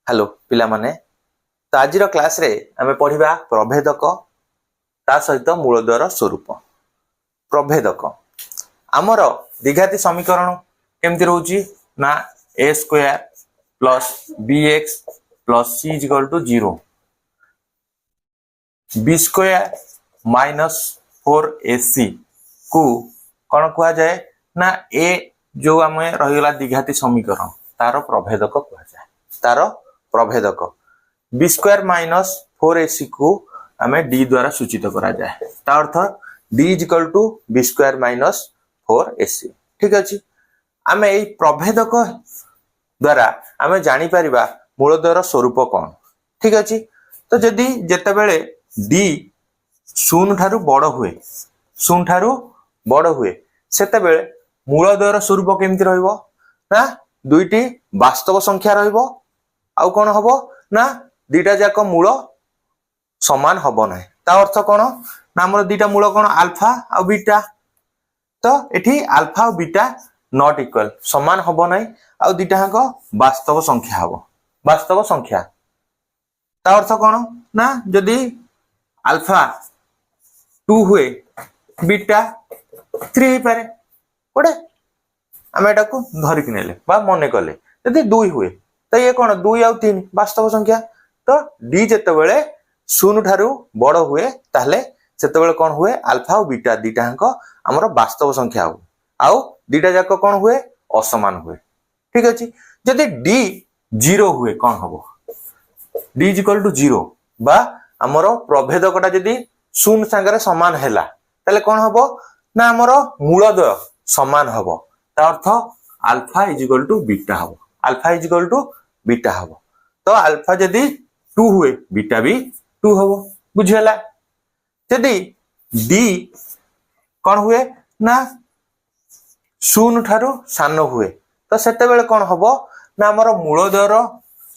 Hello पिला माने तो आज क्लास रे आमे पढ़िबा प्रभेदक ता सहित मूलद्वार स्वरूप। प्रभेदक आमर द्विघाती समीकरण केमती रहउची ना a square plus bx plus c equal to 0, b square minus 4ac को कौन कहा जाए ना a जो आम रहीगला द्विघाती समीकरण तार प्रभेदक कहा जाए। तार प्रभेदक बी स्क्वायर माइनस 4ac को आम डी द्वारा सूचित करा जाए। ता अर्थ D is equal to B square minus 4ac। ठीक अछि, आम एई प्रभेदक द्वारा आम जानी परिबा मूलद्वार स्वरूप कौन। ठीक अछि, तो जदि जेतेबेले डी शून्य ठारू बड़ हुए, शून्य ठारू बड़ हुए सेतेबेले मूलद्वार स्वरूप केमती रहइबो ना दुईटी वास्तव संख्या रहइबो आउ कौन हबो ना दीटा जाक मूल समान हबो ना। ता अर्थ कौन ना हमर दीटा मूल कौन अल्फा आ बीटा, तो एठी अल्फा और बीटा नॉट इक्वल समान हबो ना आ दीटा हाक वास्तव संख्या हबो। वास्तव संख्या ता अर्थ कौन ना जदि अल्फा 2 हुए बीटा 3 ही पारे कोडे आम एटा को धरिक नेले बा मने कले जदि 2 हुए तो ये कौन 2 और 3 वास्तव संख्या। तो डी जेतेबेले शून्य ठारू बड़ हुए ताहले सेतेबेले कौन हुए अल्फा और बीटा दीटा हाक हमर वास्तव संख्या हो आउ दीटा जाक कौन हुए असमान हुए। ठीक अछि, जदि डी 0 हुए कौन हबो डी इज इक्वल टू 0 बा हमर प्रभेदकटा जदि शून्य संगे समान हैला ताले कौन हबो ना हमर मूलद्वय समान हबो। ता अर्थ alpha is equal to beta हबो। Alpha is equal to beta हबो, तो अल्फा जदि 2 हुए बीटा भी 2 हबो। बुझियला, जदि डी कौन हुए ना शून्य ठारू सान हुए तो सेतेबेले कौन हबो ना हमर मूलद्वयर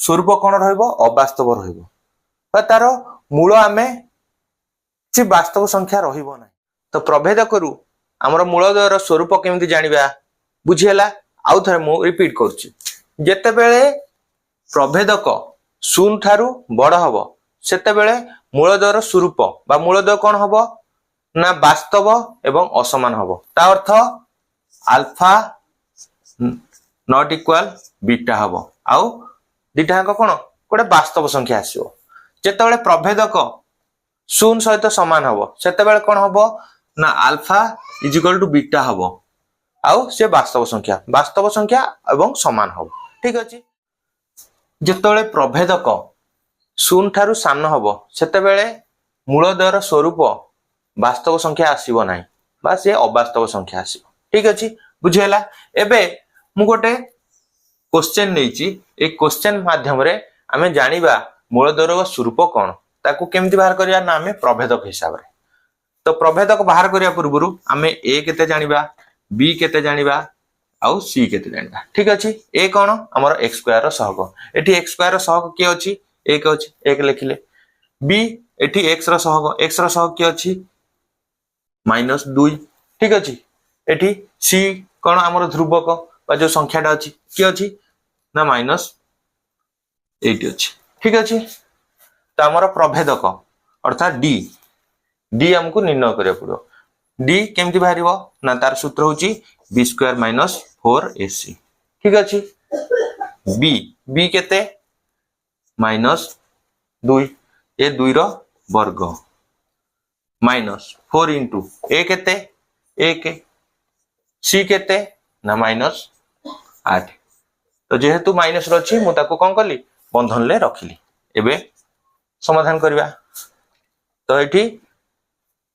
स्वरूप कौन रहइबो अवास्तव रहइबो बा तार मूल आमे छि वास्तव संख्या रहिबो ना। तो प्रभेदक रु हमर मूलद्वयर स्वरूप केमति जानिबा बुझियला। आउ थरे मु रिपीट करछि, जेतेबेले प्रभेदक शून्य ठारू बड़ हबो सेतेबेले मूलद्वयर स्वरूप बा मूलद्वय कौन हबो ना वास्तव एवं असमान हबो। ता अर्थ अल्फा नॉट इक्वल बीटा हबो आउ दीटा हाक कौन गोटे वास्तव संख्या आसीबो। जेतेबेले प्रभेदक शून्य सहित समान हबो सेतेबेले कौन हबो ना alpha is equal to beta हबो आउ से वास्तव संख्या एवं समान हबो। ठीक अछि, जेतेबेले प्रभेदक शून्य ठारू सान हबो सेतेबेले मूलद्वयर स्वरूप वास्तव संख्या आसीबो नाही बा से अवास्तव संख्या आसीबो। ठीक अछि, बुझियला। एबे मु गोटे क्वेश्चन नेछि, ए क्वेश्चन माध्यम रे आमे जानिबा मूलद्वयर स्वरूप कोन ताकू केमति बाहर करिया ना आमे प्रभेदक हिसाब रे। तो प्रभेदक बाहर करिया पूर्वरु आमे ए केते जानिबा बी केते जानिबा आउ सी केते जानिबा। ठीक अछि, ए कोन हमर x स्क्वायर रो सहग, एठी x स्क्वायर रो सहग के अछि 1 अछि 1 लिखिले। बी एठी x रो सहग के अछि -2। ठीक अछि, एठी सी कोन हमर ध्रुवक बा जो संख्याटा अछि के अछि ना -8 अछि। ठीक अछि, त हमर प्रभेदक अर्थात डी हमको निर्णय करिया पड़ो। डी केमति बाहरिबो ना तार सूत्र होची b स्क्वायर माइनस 4ac। ठीक अछि, बी केते -2 ए 2 रो वर्ग माइनस 4 इंटू ए केते 1 सी केते ना -8। तो जेहेतु माइनस रछि मु ताको कोन करली बंधन ले रखिली। एबे समाधान करबा, तो एठी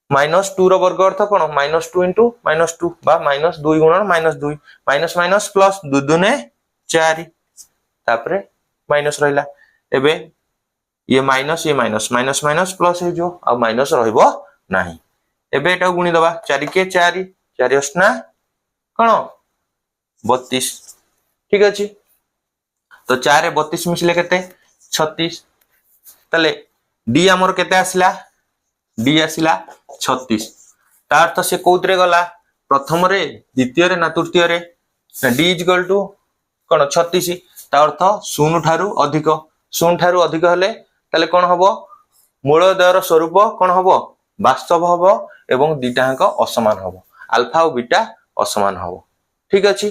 -2 रो वर्ग अर्थ कोन -2 इंटू -2 बा -2 गुणन -2 माइनस माइनस प्लस 2 दुने 4 तापरे माइनस रहिला। एबे ये माइनस माइनस माइनस प्लस हे जो आ माइनस रहइबो नाही। एबे एटा गुणी दबा 4 के 4 4 असना कोन 32। ठीक अछि, तो 4 रे 32 मिसले केते 36। तले डी हमर केते आसिला डी आसिला 36। ता अर्थ से कोउतरे गला प्रथम रे द्वितीय रे ना तृतीय रे डी इज इक्वल टू कोन 36। ता अर्थ शून्य ठारू अधिक शून्य ठारू अधिक हेले ताले कोन हबो मूलद्वयर स्वरूप कोन हबो वास्तव हबो एवं दिटांक असमान हबो अल्फा और बीटा असमान हबो ठीक अछि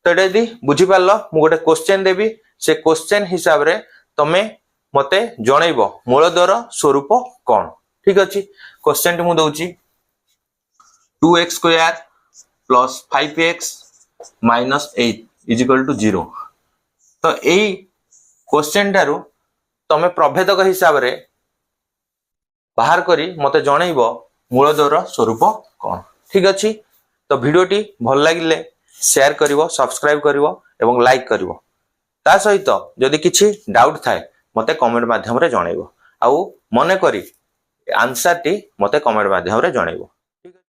तो यदि बुझी पारलो मु गोटे क्वेश्चन देबी से क्वेश्चन हिसाब रे तमे मते जणैबो मूलद्वयर स्वरूप कोन ठीक अछि क्वेश्चन टी मु दउची 2x square plus 5x minus 8 is equal to 0 तो एई क्वेश्चन टारू तमे प्रभेदक हिसाब रे बाहर करी मते जणैबो मूलद्वयर स्वरूप कोन ठीक अछि तो वीडियो टी भल लागिले शेयर करिवो सब्सक्राइब करिवो एवं लाइक करिवो ता सहित जदि किछि डाउट थाए मते कमेंट माध्यम रे जणैबो आउ मने करी आंसर टी मते कमेंट माध्यम रे जणैबो।